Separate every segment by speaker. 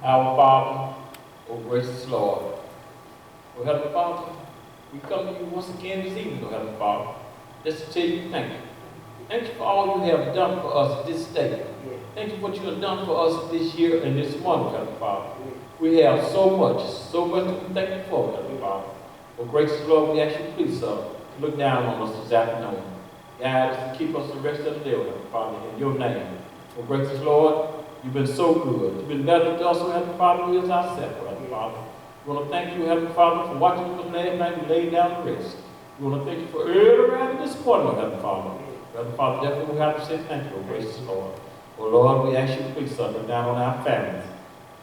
Speaker 1: Our Father, O gracious Lord, O Heavenly Father, we come to you once again this evening, O Heavenly Father, just to tell you thank you. Thank you for all you have done for us this day. Thank you for what you have done for us this year and this month, O Heavenly Father. We have so much to be thankful for, Heavenly Father. O gracious Lord, we ask you please, to look down on us this afternoon. Guide us and keep us the rest of the day, O Heavenly Father, in your name. O gracious Lord, you've been so good. You've been better to us, O Heavenly Father, we as ourselves, O Heavenly Father. We want to thank you, Heavenly Father, for watching us last night and laying down to rest. We want to thank you for early rising this morning, O Heavenly Father. Heavenly Father, therefore we have to say thank you, O gracious Lord. O Lord, we ask you to please, look down on our families.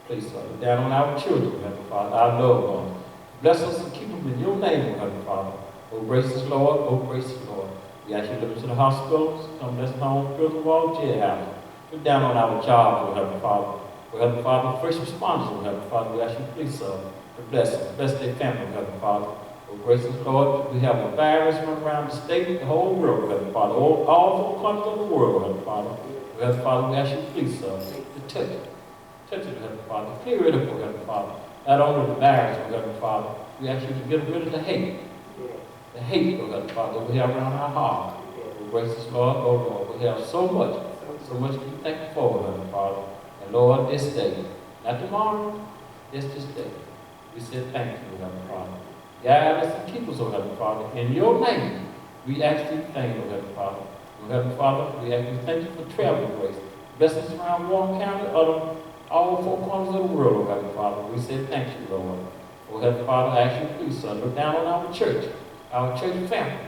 Speaker 1: Please, look down on our children, O Heavenly Father, our loved ones. Bless us and keep them in your name, O Heavenly Father. O gracious Lord, O gracious Lord. We ask you to look into the hospitals, come bless the home, prison wall, jailhouse. Look down on our jobs, O Heavenly Father. O Heavenly Father, first responders, O Heavenly Father, we ask you please, to bless them, bless their family, O Heavenly Father. O gracious Lord, we have a virus running around the state, the whole world, O Heavenly Father, all 4 countries of the world, O Heavenly Father. O Heavenly Father, we ask you please, to touch it. Touch it, O Heavenly Father. Clear it up, O Heavenly Father. Not only the virus, O Heavenly Father, we ask you to get rid of the hate. The hate, O Heavenly Father, we have around our heart. O gracious Lord, O Lord, we have so much to be thankful for, O Heavenly Father. And Lord, this day, not tomorrow, this day, we say thank you, O Heavenly Father. Guide us and keep us, O Heavenly Father. In your name, we ask you thank you, O Heavenly Father. O Heavenly Father, we ask you thank you for traveling grace. Bless us around Warren County, all 4 corners of the world, O Heavenly Father. We say thank you, Lord. O Heavenly Father, I ask you please, son, look down on our church family.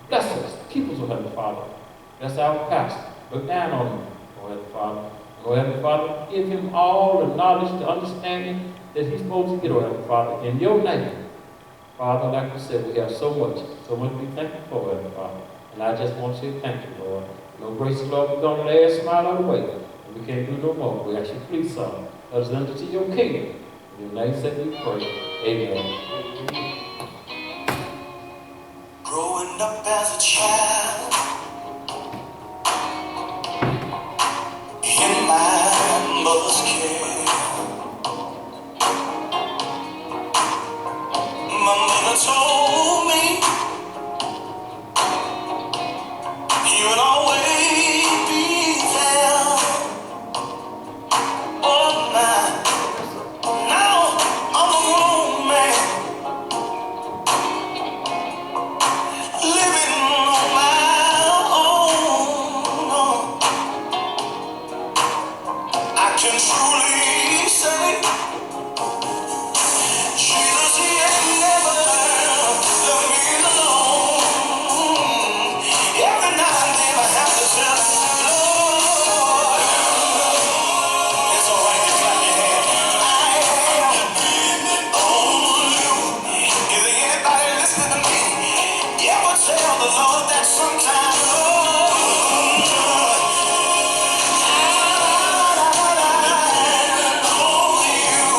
Speaker 1: Bless us, keep us, O Heavenly Father. Bless our pastor. Look down on him, O Heavenly Father. O Heavenly Father, give him all the knowledge, the understanding that he's supposed to get, O Heavenly Father, in your name. Father, like we said, we have so much to be thankful for, Heavenly Father. And I just want to say thank you, Lord. No grace, Lord, we're going to lay a smile on the way. And we can't do no more. We ask you please, son, let us enter to your kingdom. In your name, say we pray. Amen.
Speaker 2: Growing up as a child in my mother's care, my mother told me you would always be there. Oh my, now I'm a grown man living on my own. I can truly say Jesus, he ain't never left me alone. Every now and then I have to tell Lord, it's alright to clap your hands. I am depending on you. Is there anybody listening to me? You ever tell the Lord that sometimes, Lord, I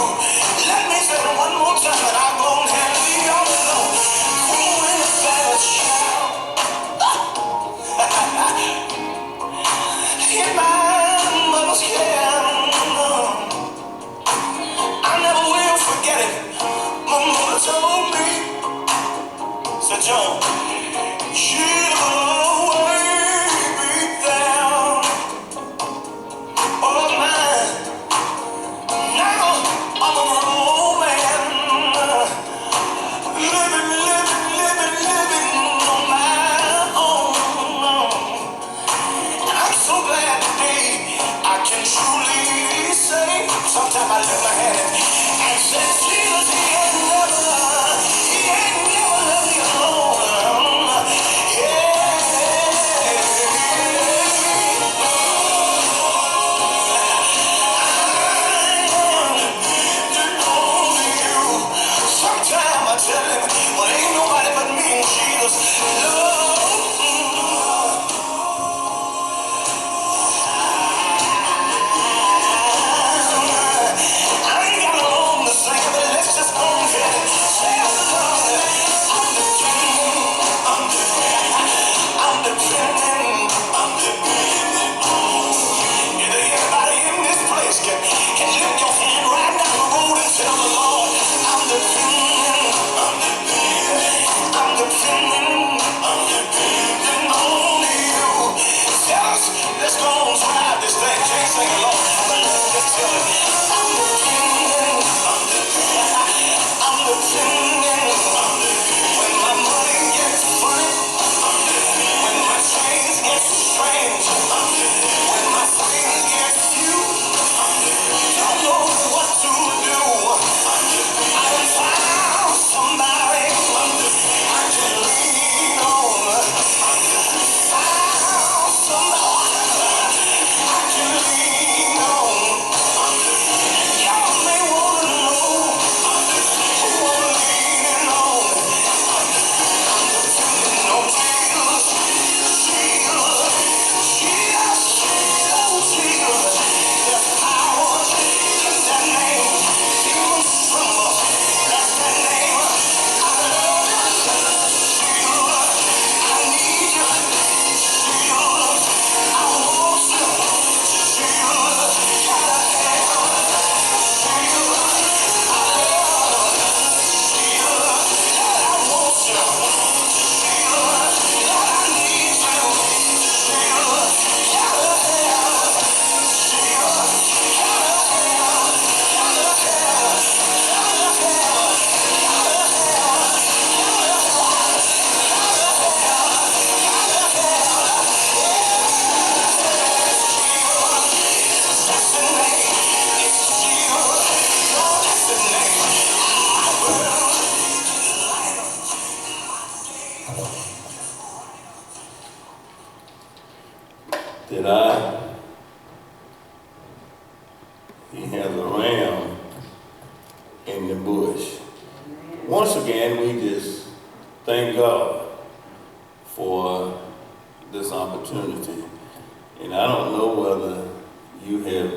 Speaker 3: He has a ram in the bush. Once again, we just thank God for this opportunity. And I don't know whether you have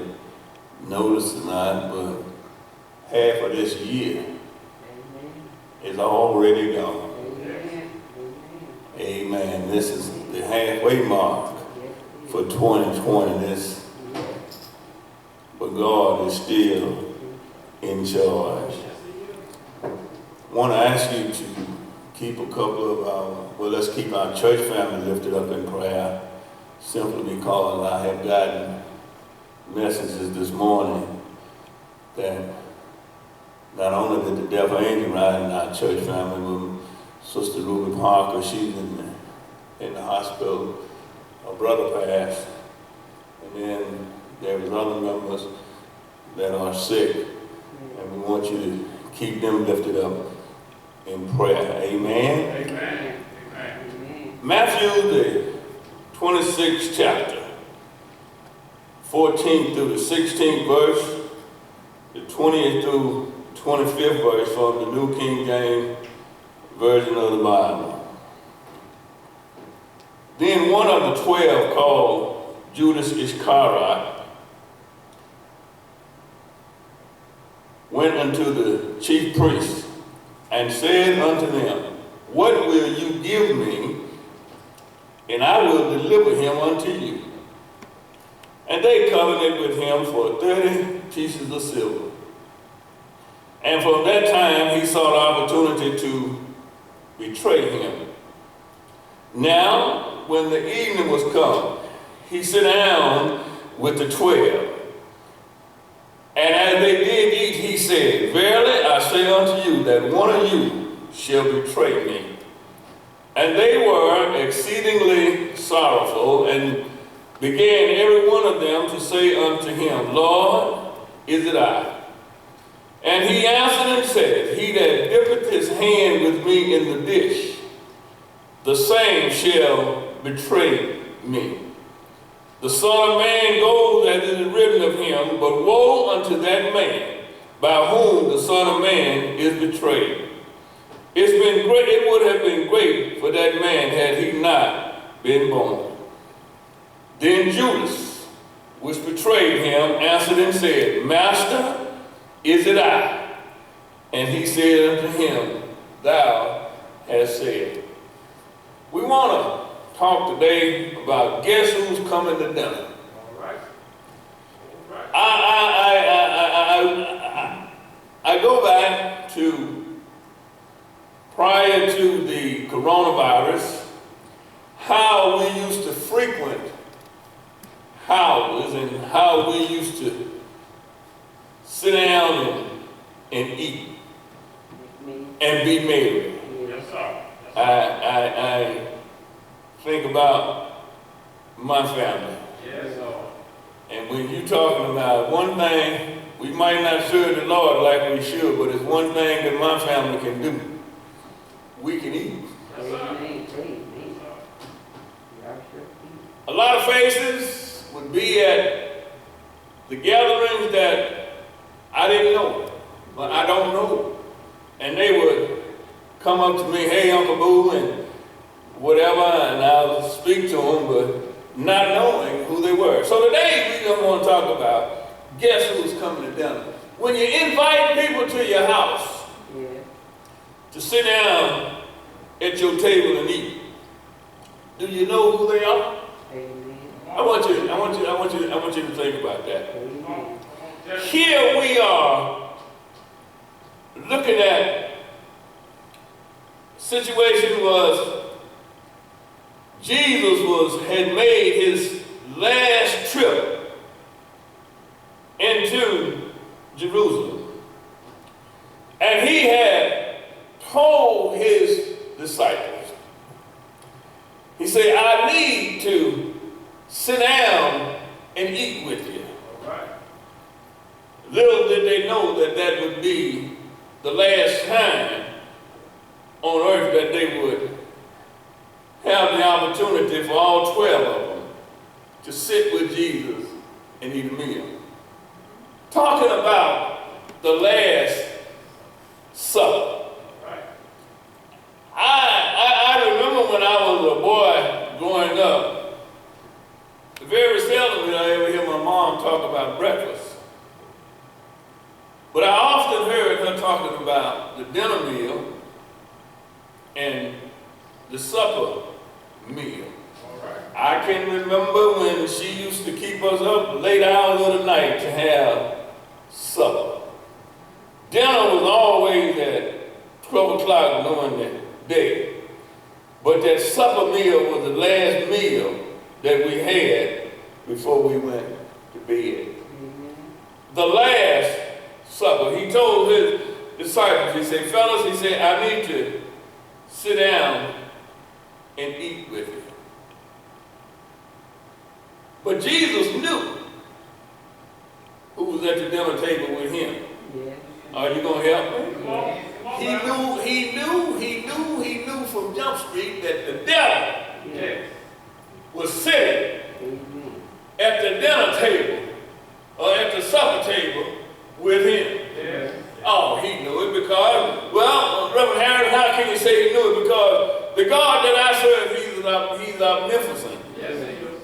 Speaker 3: noticed or not, but half of this year is already gone. Amen. This is the halfway mark for 2020. But God is still in charge. I want to ask you to keep a couple of let's keep our church family lifted up in prayer, simply because I have gotten messages this morning that not only did the devil angel ride in our church family, but Sister Ruby Parker, she's in the hospital. Her brother passed. And then there was other members that are sick. And we want you to keep them lifted up in prayer. Amen?
Speaker 1: Amen. Amen.
Speaker 3: Matthew, the 26th chapter, 14th through the 16th verse, the 20th through 25th verse from the New King James Version of the Bible. Then one of the 12, called Judas Iscariot, went unto the chief priests and said unto them, What will you give me, and I will deliver him unto you? And they covenanted with him for 30 pieces of silver. And from that time he sought opportunity to betray him. Now, when the evening was come, he sat down with the 12. And as they did eat, he said, Verily I say unto you, that one of you shall betray me. And they were exceedingly sorrowful, and began every one of them to say unto him, Lord, is it I? And he answered and said, He that dippeth his hand with me in the dish, the same shall betray me. The Son of Man goes as it is written of him, but woe unto that man by whom the Son of Man is betrayed. It would have been great for that man had he not been born. Then Judas, which betrayed him, answered and said, Master, is it I? And he said unto him, Thou hast said. We want to talk today about guess who's coming to dinner.
Speaker 1: All right.
Speaker 3: I go back to prior to the coronavirus, how we used to frequent houses and how we used to sit down and eat and be merry.
Speaker 1: Yes, sir.
Speaker 3: I think about my family.
Speaker 1: Yes, sir.
Speaker 3: And when you're talking about one thing, we might not serve the Lord like we should, but it's one thing that my family can do. We can eat.
Speaker 1: Yes, sir.
Speaker 3: A lot of faces would be at the gatherings that I didn't know, but I don't know. And they would come up to me, hey, Uncle Boo, and whatever, and I'll speak to them, but not knowing who they were. So today we're going to talk about guess who's coming to dinner. When you invite people to your house to sit down at your table and eat, do you know who they are? I want you to think about that. Here we are looking at situation was Jesus had made his last trip into Jerusalem. And he had told his disciples, he said, I need to sit down and eat with you.
Speaker 1: All right.
Speaker 3: Little did they know that that would be the last time on earth that they would have the opportunity for all 12 of them to sit with Jesus and eat a meal. talking about the Last Supper. I remember when I was a boy growing up, very seldom did I ever hear my mom talk about breakfast. But I often heard her talking about the dinner meal and the supper meal. I can remember when she used to keep us up late hours of the night to have supper. Dinner was always at 12 o'clock during the day. But that supper meal was the last meal that we had before we went to bed. The Last Supper. He told his disciples, he said, fellas, he said, I need to sit down and eat with you. But Jesus knew who was at the dinner table with him. Are you going to help me? He knew from Jump Street that the devil was sitting at the dinner table or at the supper table with him. Oh, he knew it because, well, Reverend Harris, how can you say he knew it? Because the God that I serve, he's omnipotent.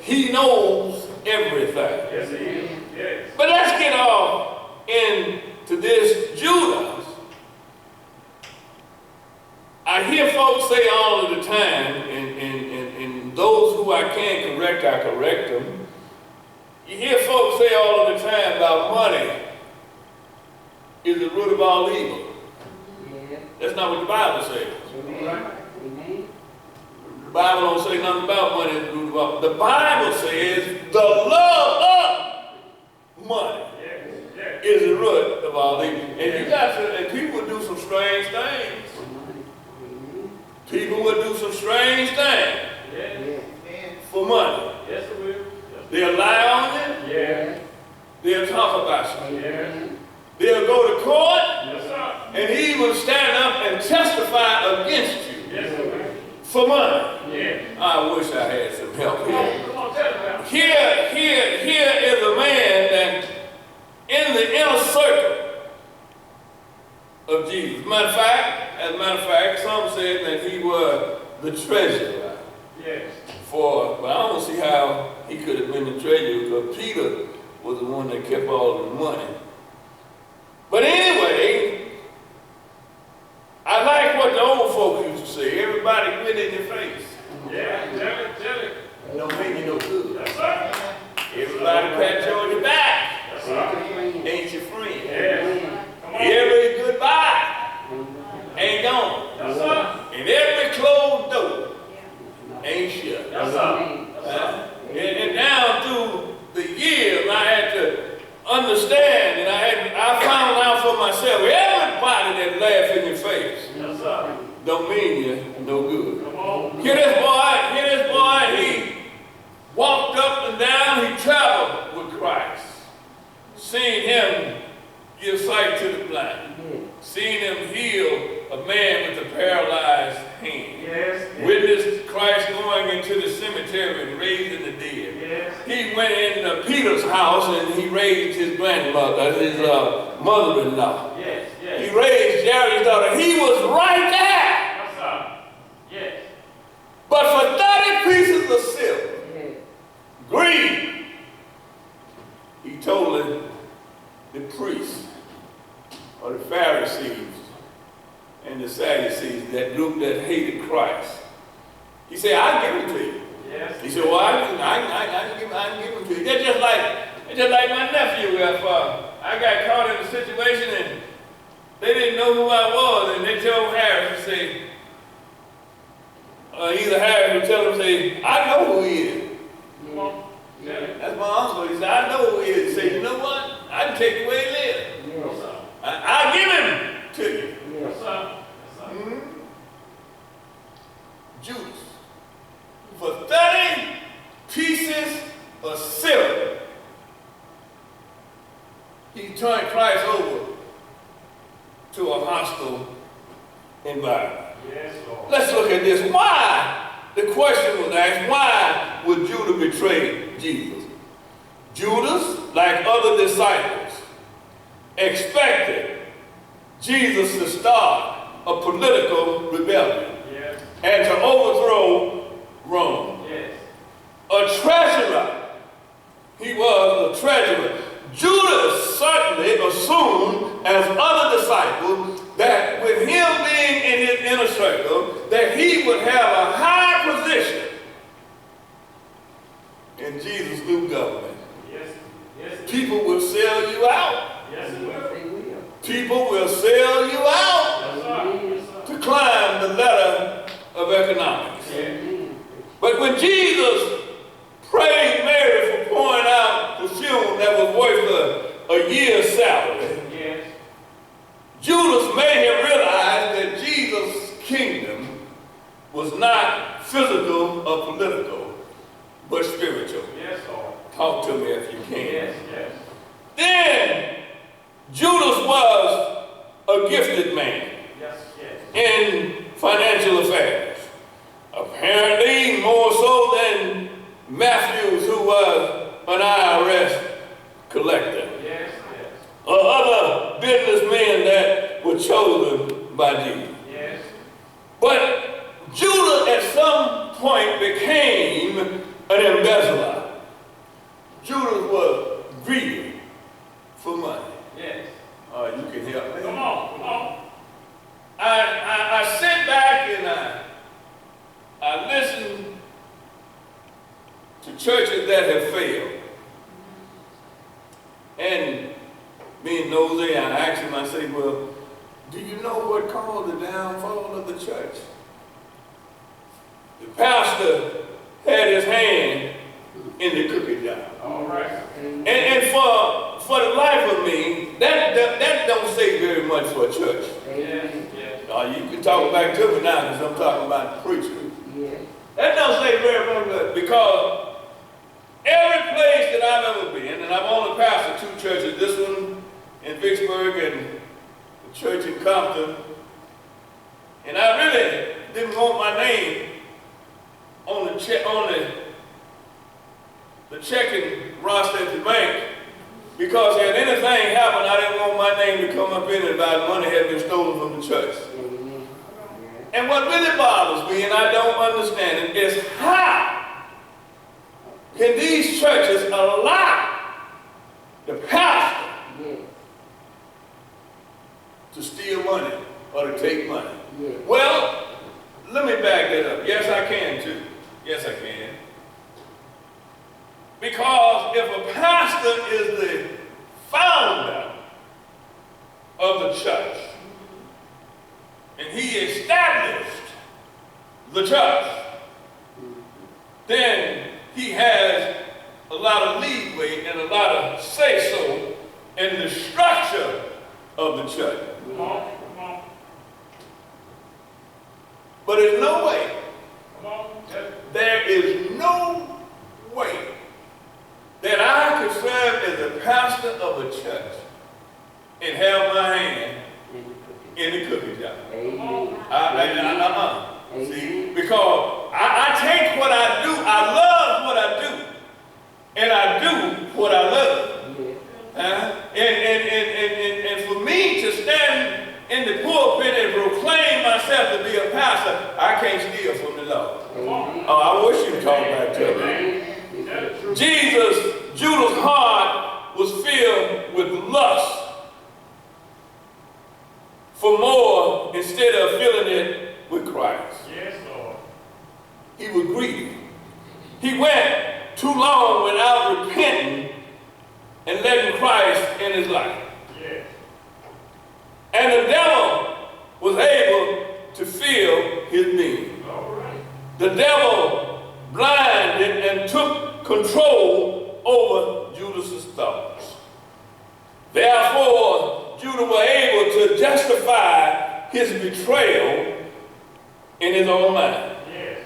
Speaker 3: He knows everything. But let's get off into this Judas. I hear folks say all of the time, and those who I can correct, I correct them. You hear folks say all of the time about money is the root of all evil. That's not what the Bible says. The Bible don't say nothing about money is the root of all. The Bible says the love of money is the root of all evil. And you got to, and people do some strange things. People will do some strange things for money.
Speaker 1: Yes, it will.
Speaker 3: They'll lie on you. They'll talk about you. They'll go to court and even stand up and testify against you for money. I wish I had some help here. Here is a man that in the inner circle of Jesus. As a matter of fact, some said that he was the treasurer. But I don't see how he could have been the treasurer because Peter was the one that kept all the money. But anyway, I like what the old folks used to say. Everybody grin in your face.
Speaker 1: Tell it.
Speaker 3: Don't make you no good. Everybody pat you on your back. Ain't your friend. Every goodbye ain't gone. And every closed door ain't shut. And down through the years, I had to understand, and I found out for myself, everybody that laughs in your face don't mean you no good. Hear this boy, he walked up and down, he traveled with Christ. Seen him give sight to the blind. Seen him heal a man with a paralyzed hand. Witnessed Christ going into the cemetery and raising the dead. He went into Peter's house and he raised his grandmother, his mother-in-law. He raised Jairus' daughter. He was right there. But for 30 pieces of silver, greed, he told the priests or the Pharisees and the Sadducees, that group that hated Christ. He said, I'll give them to you. He said, well, I can give them to you. They're just like my nephew. If I got caught in a situation and they didn't know who I was, and they told Harris to say, either Harris would tell him, say, I know who he is. That's my uncle. He said, I know who he is. He said, you know what? I can take you where he lives. I'll give him to you. Judas. For 30 pieces of silver, he turned Christ over to a hostile environment. Let's look at this. Why? The question was asked, why would Judas betray Jesus? Judas, like other disciples, expected Jesus to start a political rebellion and to overthrow Rome. A treasurer. He was a treasurer. Judas certainly assumed, as other disciples, that with him being in his inner circle, that he would have a high position in Jesus' new government. People will sell you out. People will sell you out to climb the ladder of economics. But when Jesus praised Mary for pouring out perfume that was worth a year's salary, Judas made him realize that Jesus' kingdom was not physical or political, but spiritual. Talk to me if you can. Then Judas was a gifted man in financial affairs. Apparently more so than Matthews, who was an IRS collector. Or other businessmen that were chosen by Jesus. But Judas at some point became an embezzler. Judas was greedy for money. You can help me. Come on. I sit back and I listen to churches that have failed. And being nosy, I asked him, I said, well, do you know what caused the downfall of the church? The pastor had his hand in the cookie jar.
Speaker 1: All right.
Speaker 3: And for the life of me, that don't say very much for a church. You can talk back to me now because I'm talking about the preacher. That don't say very much because every place that I've ever been, and I've only pastored 2 churches, this one in Vicksburg and the church in Compton, and I really didn't want my name on the checking roster at the bank, because if anything happened, I didn't want my name to come up in it about money had been stolen from the church. And what really bothers me, and I don't understand it, is how can these churches allow the pastor to steal money or to take money? Well, let me back that up. Yes, I can too. Yes, I can. Because if a pastor is the founder of the church, and he established the church, then he has a lot of leeway and a lot of say-so in the structure of the church. But there's no way, there is no way that I could serve as a pastor of a church and have my hand in the cookie jar. See, because I take what I do, I love what I do, and I do what I love. And for me to stand in the pulpit and proclaim myself to be a pastor, I can't steal from the Lord. I wish you'd talk back to me. Judas' heart was filled with lust for more instead of filling it with Christ.
Speaker 1: Yes, Lord.
Speaker 3: He was greedy. He went too long without repenting and letting Christ in his life.
Speaker 1: Yes.
Speaker 3: And the devil was able to fill his being.
Speaker 1: All right.
Speaker 3: The devil blinded and took control over Judas' thoughts. Therefore, Judas was able to justify his betrayal in his own mind.
Speaker 1: Yes.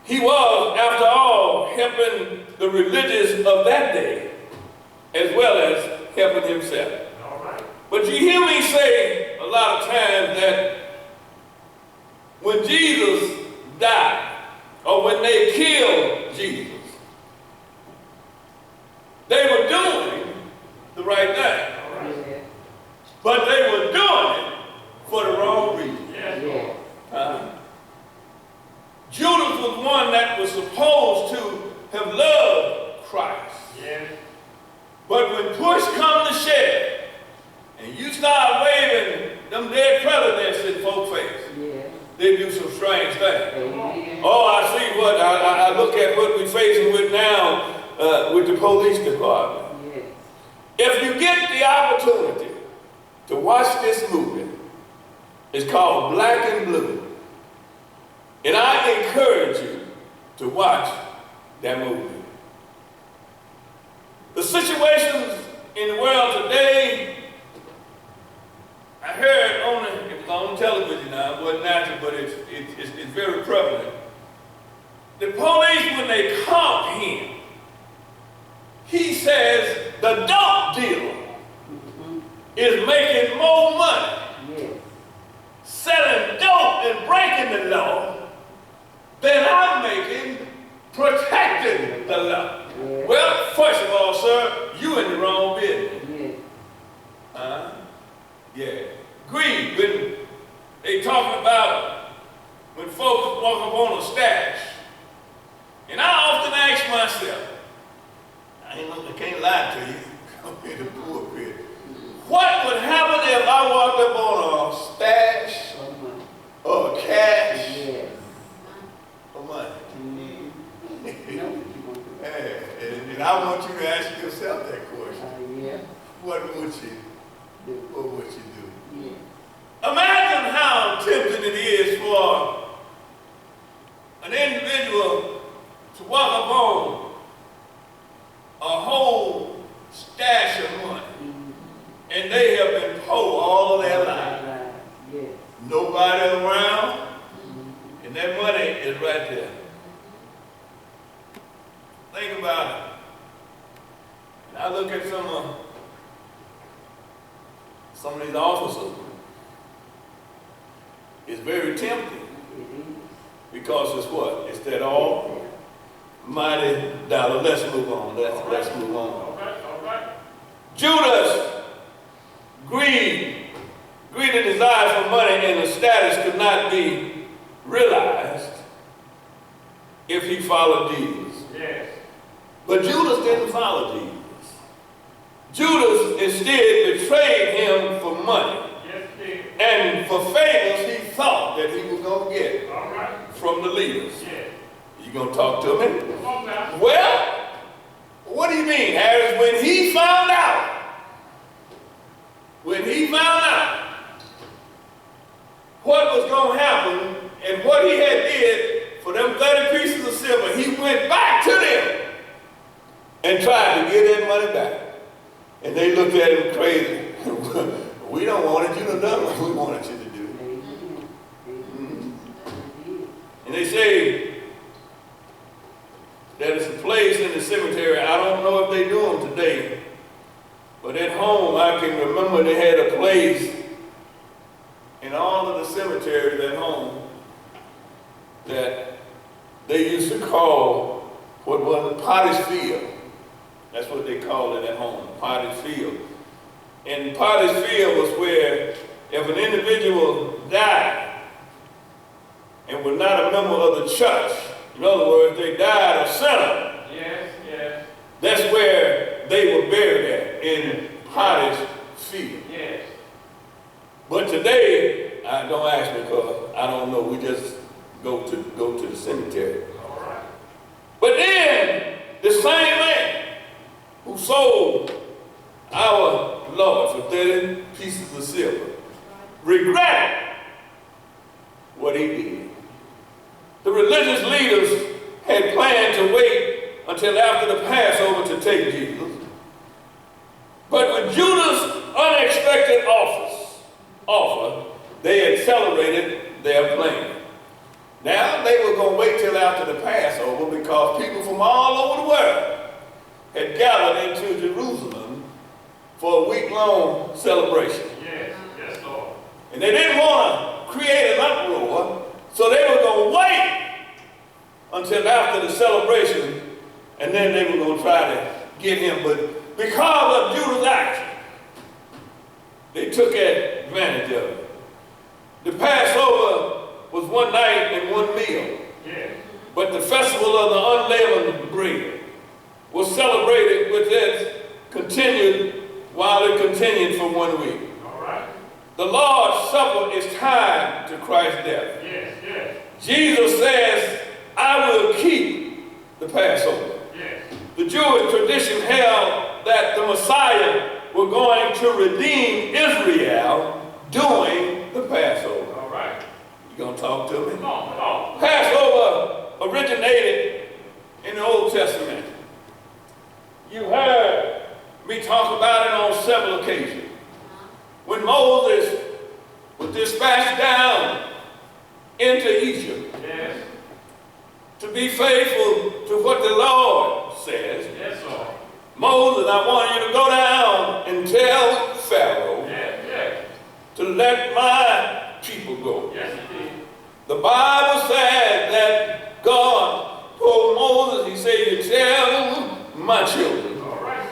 Speaker 3: He was, after all, helping the religious of that day, as well as helping himself.
Speaker 1: All right.
Speaker 3: But you hear me say a lot of times that when Jesus died, or when they killed Jesus, they were doing the right thing.
Speaker 1: All right.
Speaker 3: but they were doing it for the wrong reason.
Speaker 4: Yeah.
Speaker 3: Judas was one that was supposed to have loved Christ.
Speaker 4: Yes.
Speaker 3: But when push comes to shove, and you start waving them dead presidents in folks' face,
Speaker 5: Yeah.
Speaker 3: they do some strange things.
Speaker 5: Amen.
Speaker 3: Oh, I see what, I look at what we're facing with now with the police department.
Speaker 5: Yes.
Speaker 3: If you get the opportunity to watch this movie, it's called Black and Blue. And I encourage you to watch that movie. The situations in the world today, I heard it was on television now, it wasn't natural, but it's very prevalent. The police, when they caught him, he says the dope dealer is making more money
Speaker 5: Yes.
Speaker 3: selling dope and breaking the law than I'm making protecting the law.
Speaker 5: Yes.
Speaker 3: Well, first of all, sir, you in the wrong business.
Speaker 5: Yes.
Speaker 3: Yeah. Greed, when they talking about when folks walk up on a stash. And I often ask myself, I can't lie to you, I'm in the pulpit. What would happen if I walked up on a stash
Speaker 5: So much.
Speaker 3: or cash
Speaker 5: Yes.
Speaker 3: or money?
Speaker 5: You know what you want to do.
Speaker 3: And I want you to ask yourself that question.
Speaker 5: Yeah.
Speaker 3: What would you
Speaker 5: Do.
Speaker 3: What would you do?
Speaker 5: Yeah.
Speaker 3: Imagine how tempting it is for an individual to walk up on a whole stash of money, and they have been poor all of their life.
Speaker 5: Yes.
Speaker 3: Nobody around, and that money is right there. Think about it. And I look at some of these officers. It's very tempting
Speaker 5: It is.
Speaker 3: because it's what? It's that almighty dollar. Let's move on. Let's move on.
Speaker 4: All right.
Speaker 3: Judas, greed and desire for money and the status could not be realized if he followed Jesus.
Speaker 4: Yes.
Speaker 3: But Judas didn't follow Jesus. Judas instead betrayed him for money.
Speaker 4: Yes, it did.
Speaker 3: And for favors he thought that he was going to get
Speaker 4: All right.
Speaker 3: from the leaders.
Speaker 4: Yes.
Speaker 3: You going to talk to me?
Speaker 4: Come on now.
Speaker 3: Well, what do you mean, Harris? When he found out what was going to happen and what he had did for them 30 pieces of silver, he went back to them and tried to get that money back. And they looked at him crazy. We don't want it. You done done what we wanted you to do.
Speaker 5: Amen. Amen. It is.
Speaker 3: And they say that it's a place in the cemetery. I don't know if they do them today. But at home, I can remember they had a place in all of the cemeteries at home that they used to call what was Potter's Field. That's what they called it at home, Potter's Field. And Potter's Field was where if an individual died and was not a member of the church, in other words, they died a sinner,
Speaker 4: Yes, yes,
Speaker 3: that's where they were buried at, in Potter's Field.
Speaker 4: yes.
Speaker 3: But today, don't ask me because I don't know, we just go to the cemetery.
Speaker 4: All right.
Speaker 3: But then, the same man who sold our Lord for 30 pieces of silver regretted what he did. The religious leaders had planned to wait until after the Passover to take Jesus. But with Judas' unexpected offer, they accelerated their plan. Now they were going to wait till after the Passover because people from all over the world had gathered into Jerusalem for a week-long celebration.
Speaker 4: Yes, yes, Lord.
Speaker 3: And they didn't want to create an uproar, so they were going to wait until after the celebration, and then they were going to try to get him. But because of Judas' action, they took advantage of it. The Passover was one night and one meal.
Speaker 4: Yes.
Speaker 3: But the festival of the unleavened bread was celebrated with it while it continued for 1 week.
Speaker 4: All right.
Speaker 3: The Lord's Supper is tied to Christ's death.
Speaker 4: Yes, yes,
Speaker 3: Jesus says, I will keep the Passover.
Speaker 4: yes.
Speaker 3: The Jewish tradition held that the Messiah was going to redeem Israel during the Passover.
Speaker 4: All right.
Speaker 3: You gonna talk to me?
Speaker 4: Come on, come on.
Speaker 3: Passover originated in the Old Testament. You heard me talk about it on several occasions. When Moses was dispatched down into Egypt
Speaker 4: Yes,
Speaker 3: to be faithful to what the Lord says,
Speaker 4: yes, Lord.
Speaker 3: Moses, I want you to go down and tell Pharaoh
Speaker 4: Yes, yes.
Speaker 3: to let my people go.
Speaker 4: Yes, he did.
Speaker 3: The Bible said that God told Moses, he said, you tell my children
Speaker 4: All right.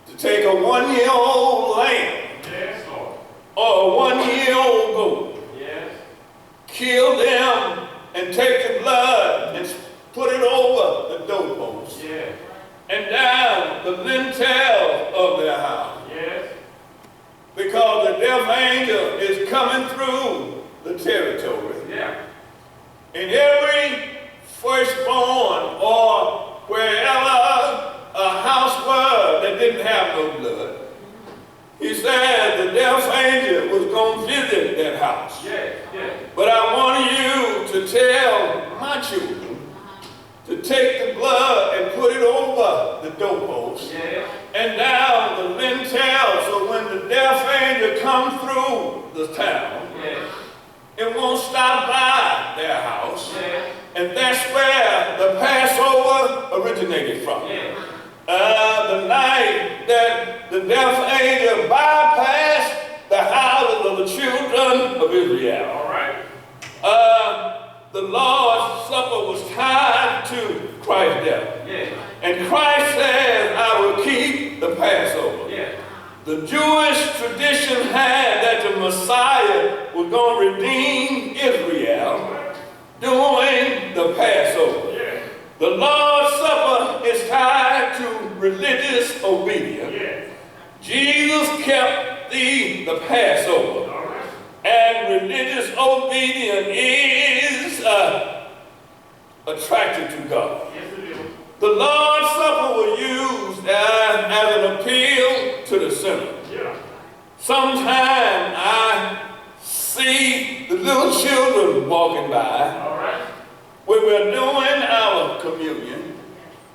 Speaker 3: to take a 1-year-old lamb
Speaker 4: Yes, Lord.
Speaker 3: or a 1-year-old goat,
Speaker 4: Yes.
Speaker 3: kill them and take the blood and put it over the doorpost
Speaker 4: Yes.
Speaker 3: and down the lintel of their house.
Speaker 4: Yes.
Speaker 3: Because the death angel is coming through the territory.
Speaker 4: Yeah.
Speaker 3: And every firstborn or wherever a house was that didn't have no blood, he said the death angel was going to visit that house.
Speaker 4: Yes, yes.
Speaker 3: But I want you to tell my children to take the blood and put it over the doorpost
Speaker 4: Yes.
Speaker 3: and down the lintel, so when the death angel comes through the town,
Speaker 4: Yes.
Speaker 3: it won't stop by their house.
Speaker 4: Yes.
Speaker 3: And that's where the Passover originated from.
Speaker 4: Yes.
Speaker 3: The night that the death angel bypassed the houses of the children of Israel.
Speaker 4: All right.
Speaker 3: The Lord's Supper was tied to Christ's death.
Speaker 4: Yes.
Speaker 3: And Christ said, I will keep the Passover.
Speaker 4: Yes.
Speaker 3: The Jewish tradition had that the Messiah was going to redeem Israel during the Passover.
Speaker 4: Yes.
Speaker 3: The Lord's Supper is tied to religious obedience.
Speaker 4: Yes.
Speaker 3: Jesus kept the Passover.
Speaker 4: All right.
Speaker 3: And religious obedience is attracted to God.
Speaker 4: Yes, it is.
Speaker 3: The Lord's Supper was used as an appeal to the sinner.
Speaker 4: Yeah.
Speaker 3: Sometimes I see the little children walking by
Speaker 4: All right.
Speaker 3: when we're doing our communion,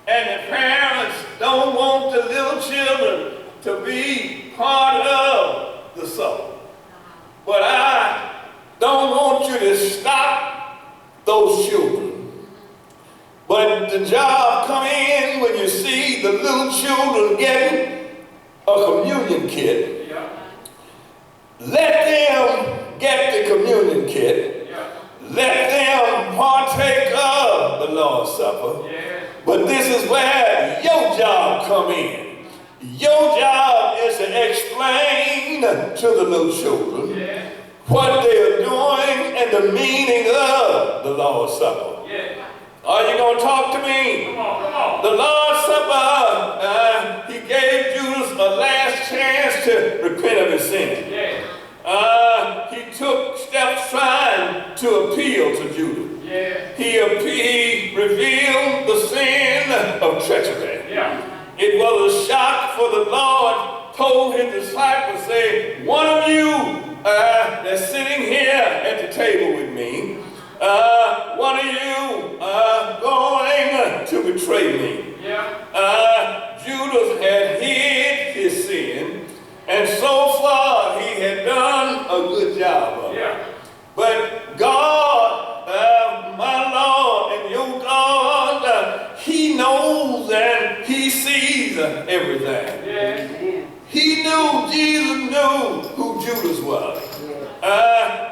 Speaker 3: and the parents don't want the little children to be part of the supper. But I don't want you to stop those children. But the job come in when you see the little children getting a communion kit.
Speaker 4: Yeah.
Speaker 3: Let them get the communion kit.
Speaker 4: Yeah.
Speaker 3: Let them partake of the Lord's Supper.
Speaker 4: Yes.
Speaker 3: But this is where your job come in. Your job is to explain to the little children
Speaker 4: Yes.
Speaker 3: what they are doing and the meaning of the Lord's Supper.
Speaker 4: Yes.
Speaker 3: Are you going to talk to me?
Speaker 4: Come on, come on.
Speaker 3: The Lord's Supper, he gave Judas a last chance to repent of his sin.
Speaker 4: Yes.
Speaker 3: He took steps trying to appeal to Judas.
Speaker 4: Yes.
Speaker 3: He revealed the sin of treachery.
Speaker 4: Yeah.
Speaker 3: It was a shock for the Lord told his disciples, say, one of you that's sitting here at the table with me, one of you going to betray me.
Speaker 4: Yeah.
Speaker 3: Judas had hid his sin, and so far he had done a good job of it.
Speaker 4: Yeah.
Speaker 3: But God, my Lord and your God, he knows and he sees everything.
Speaker 4: Yes.
Speaker 3: He knew, Jesus knew who Judas was.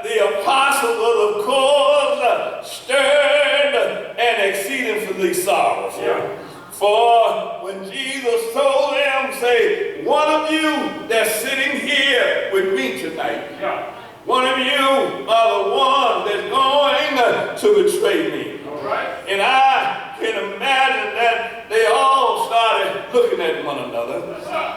Speaker 3: The apostle was, of course, stirred and exceedingly sorrowful.
Speaker 4: Yeah.
Speaker 3: For when Jesus told them, say, one of you that's sitting here with me tonight.
Speaker 4: Yeah.
Speaker 3: One of you are the one that's going to betray me.
Speaker 4: All right.
Speaker 3: And I can imagine that they all started looking at one another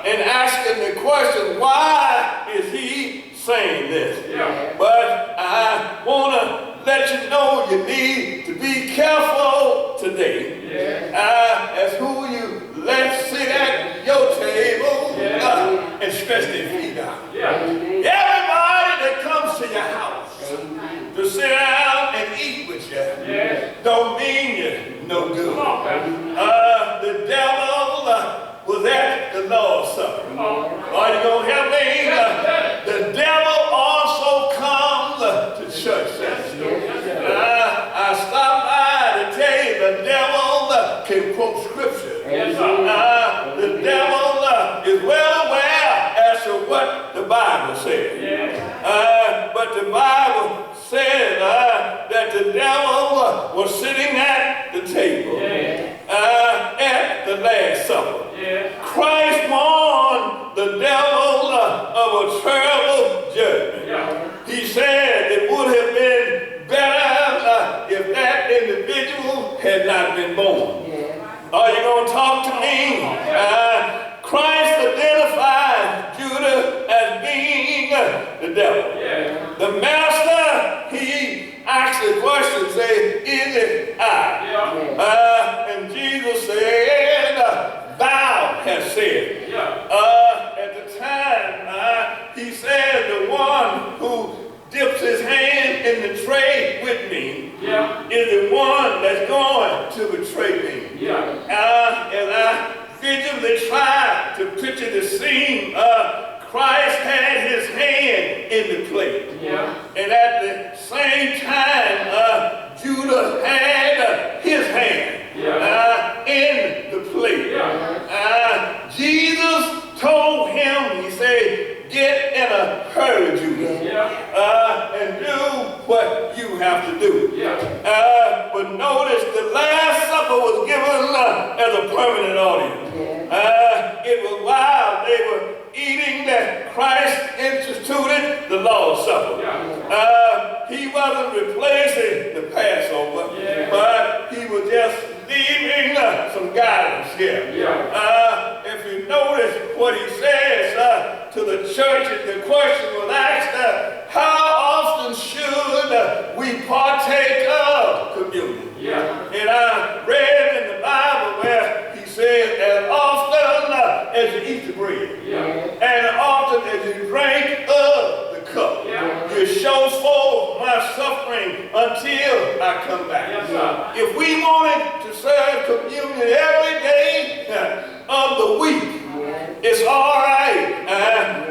Speaker 3: and asking the question, why is he saying this?
Speaker 4: Yeah.
Speaker 3: But I want to let you know you need to be careful today as who you let sit at your table and stretch their feet out.
Speaker 4: Yeah.
Speaker 3: Everybody that comes to your house
Speaker 4: Amen.
Speaker 3: to sit down and eat with you
Speaker 4: Yes.
Speaker 3: don't mean you no good.
Speaker 4: Come on, Pastor.
Speaker 3: The devil was at the Lord's Supper.
Speaker 4: Come on.
Speaker 3: Are you going to help me? The devil also comes to church. I stopped by to tell you the devil can quote scripture.
Speaker 4: Yes, sir.
Speaker 3: The devil is well aware as to what the Bible says.
Speaker 4: Yeah.
Speaker 3: But the Bible said that the devil was sitting at the table at the Last Supper.
Speaker 4: Yeah.
Speaker 3: Christ warned the devil of a terrible judgment.
Speaker 4: Yeah.
Speaker 3: He said it would have been better if that individual had not been born. Are you going to talk to me? Christ identified Judah as being the devil.
Speaker 4: Yeah.
Speaker 3: The master, he asked the question, say, is it I?
Speaker 4: Yeah.
Speaker 3: And Jesus said, thou hast said.
Speaker 4: Yeah.
Speaker 3: At the time, he said, the one who dips his hand in the tray with me
Speaker 4: Yeah.
Speaker 3: is the one that's going to betray me.
Speaker 4: Yeah.
Speaker 3: And I visually tried to picture the scene. Christ had his hand in the plate.
Speaker 4: Yeah.
Speaker 3: And at the same time, Judah had his hand in the plate. Jesus told him, he said, get in a hurry, Judah, and do what you have to do. But notice the Last Supper was given as a permanent audience. It was while they were eating that Christ instituted the Lord's Supper. He wasn't replacing the Passover, but he was just leaving some guidance here. If you notice what he says to the church, the question was asked, how often should we partake of communion? And I read in the Bible where he said, as often as you eat the bread, and often as you drink of the cup, you show forth my suffering until I come back. If we wanted to serve communion every day of the week, it's all right,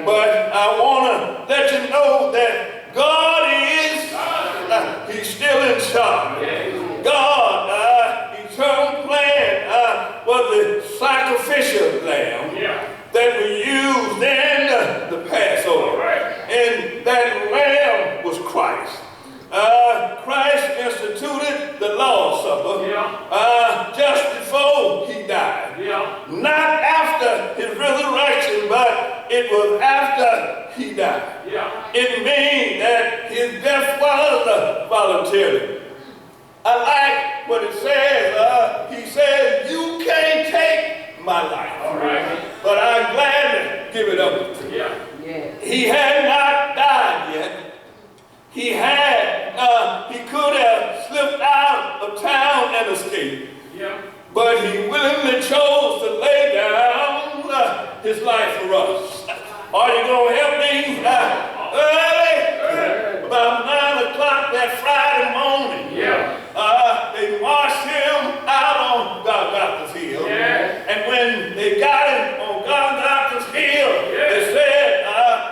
Speaker 3: but I want to let you know that God is, he's still in charge. God, eternal plan was the sacrificial lamb that we used in the Passover. And that lamb was Christ. Christ instituted the Lord's Supper just before he died. Not after his resurrection, but it was after he died. It means that his death was voluntary. I like what it says. He says, you can't take my life, but I gladly give it up to you. He had not died yet. He could have slipped out of town and escaped. But he willingly chose to lay down his life for us. Are you going to help me? Early, about 9 o'clock that Friday morning, they marched him out on Golgotha's Hill. And when they got him on Golgotha's Hill, they said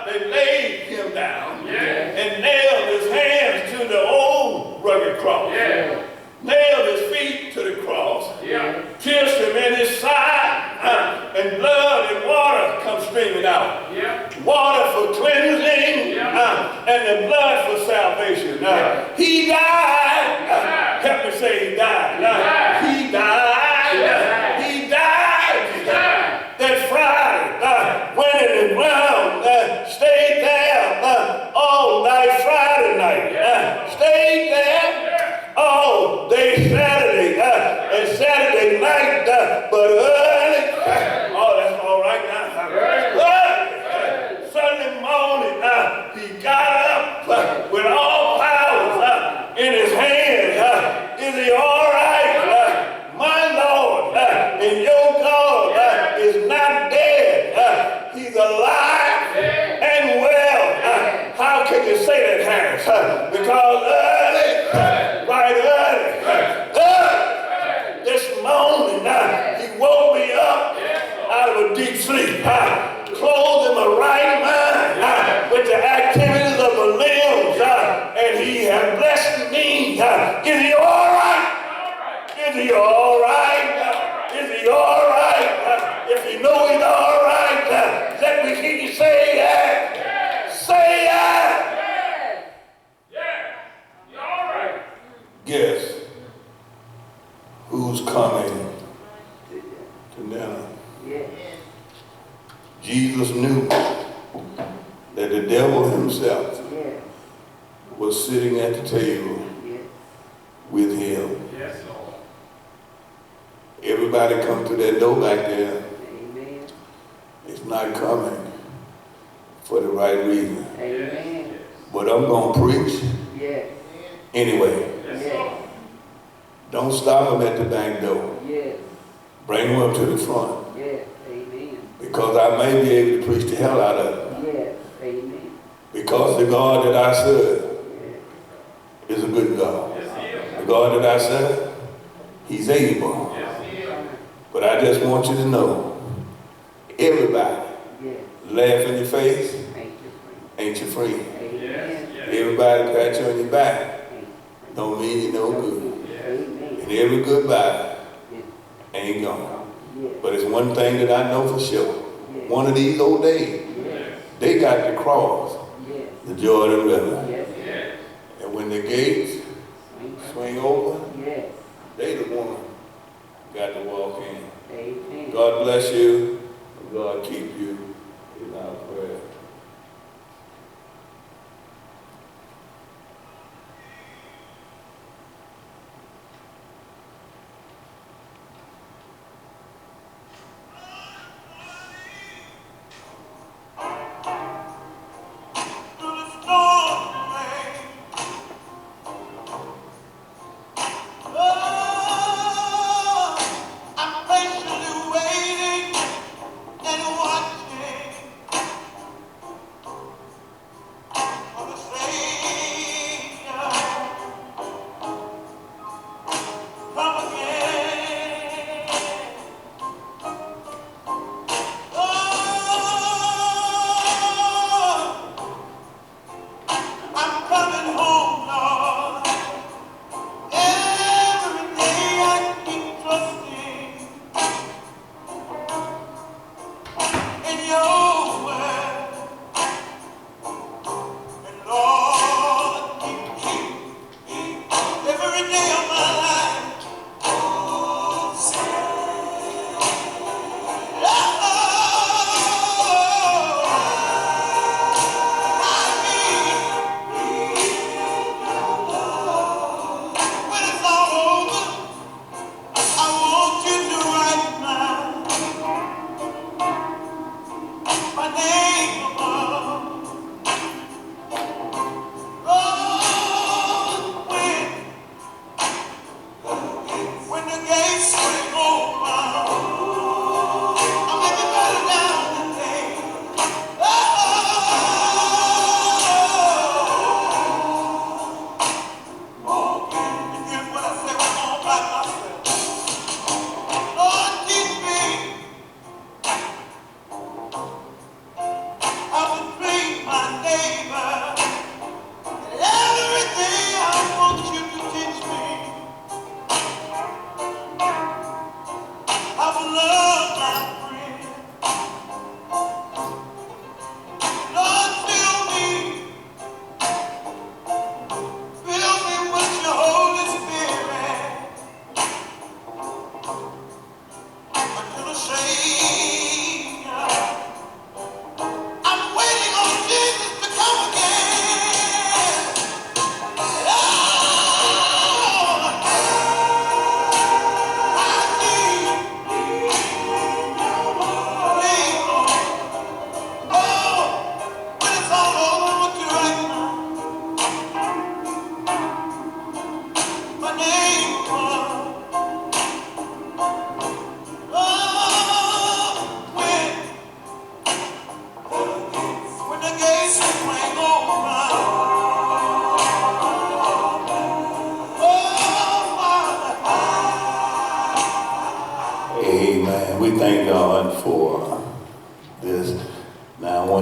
Speaker 3: they laid him down and nailed his hands to the old rugged cross. Nailed his feet to the cross, pierced him in his side, and blood and water come streaming out. Water for cleansing, and the blood for salvation. He died. Help me say he died. He died. He died. That Friday, went in the ground, stayed there
Speaker 4: He got up with all powers in his hands. Is he all right? My Lord and your God is not dead. He's alive and well. How can you say that, Harris? Because early, right early, this morning, he woke me up out of a deep sleep, clothed in my right mind with the activities of the limbs, and he has blessed me. Is he all right? Is he all right? Is he all right? If you know he's all right, let me hear you say yeah. Say yeah.
Speaker 1: You're all right.
Speaker 3: Guess who's coming to dinner?
Speaker 5: Yes.
Speaker 3: Jesus knew that the devil himself
Speaker 5: Yes.
Speaker 3: was sitting at the table
Speaker 5: Yes.
Speaker 3: with him.
Speaker 1: Yes, Lord.
Speaker 3: Everybody come through that door back there.
Speaker 5: Amen.
Speaker 3: It's not coming for the right reason.
Speaker 5: Amen.
Speaker 3: But I'm going to preach
Speaker 5: Yes.
Speaker 3: anyway.
Speaker 5: Yes.
Speaker 3: Don't stop him at the back door.
Speaker 5: Yes.
Speaker 3: Bring him up to the front.
Speaker 5: Yes. Amen.
Speaker 3: Because I may be able to preach the hell out of him.
Speaker 5: Yes. Amen.
Speaker 3: Because the God that I serve
Speaker 5: Yes.
Speaker 3: is a good God. The God that I serve, he's able. But I just want you to know, everybody
Speaker 5: Yes.
Speaker 3: laugh in your face,
Speaker 5: Thank you, friend.
Speaker 3: ain't you free?
Speaker 5: Amen.
Speaker 3: Everybody pat you on your back,
Speaker 5: Thank you.
Speaker 3: don't mean you no good.
Speaker 5: Amen.
Speaker 3: And every goodbye
Speaker 5: Yes.
Speaker 3: ain't gone.
Speaker 5: Yes.
Speaker 3: But it's one thing that I know for sure.
Speaker 5: Yes.
Speaker 3: One of these old days,
Speaker 5: Yes.
Speaker 3: they got to cross
Speaker 5: Yes.
Speaker 3: the Jordan River.
Speaker 5: Yes.
Speaker 3: And when the gates swing over,
Speaker 5: Yes.
Speaker 3: they the one got to walk in.
Speaker 5: Amen.
Speaker 3: God bless you. God keep you in our prayer.
Speaker 2: Through the storm, rain. Oh, I'm patiently waiting and watching.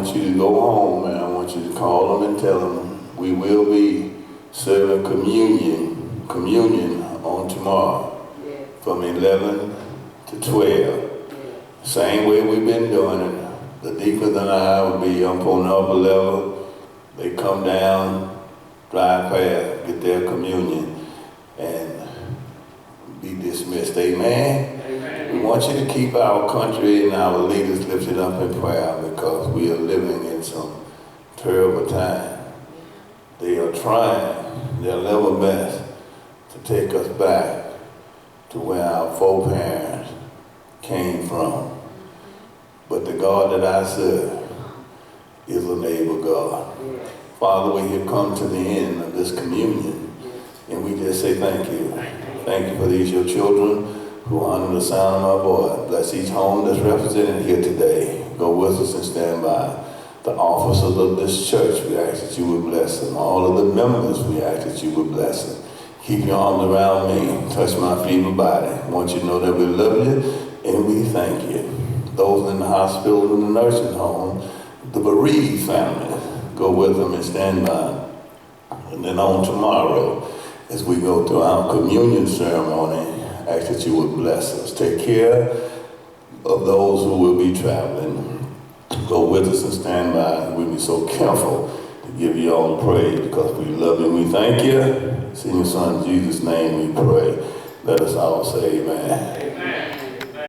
Speaker 4: want you to go home and I want you to call them and tell them we will be serving communion on tomorrow from 11 to 12. Same way we've been doing it. The deacons and I will be up on the upper level. They come down, drive past, get their communion, and be dismissed. Amen? We want you to keep our country and our leaders lifted up in prayer because we are living in some terrible time. They are trying their level best to take us back to where our foreparents came from. But the God that I serve is an able God. Father, we have come to the end of this communion, and we just say thank you. Thank you for these your children who are under the sound of my voice. Bless each home that's represented here today. Go with us and stand by. The officers of this church, we ask that you would bless them. All of the members, we ask that you would bless them. Keep your arms around me. Touch my feeble body. I want you to know that we love you and we thank you. Those in the hospital and the nursing home, the bereaved family, go with them and stand by. And then on tomorrow, as we go through our communion ceremony, ask that you would bless us. Take care of those who will be traveling. Go with us and stand by. We'll be so careful to give you all the praise because we love you and we thank you. It's in your son Jesus' name we pray. Let us all say amen.
Speaker 1: Amen.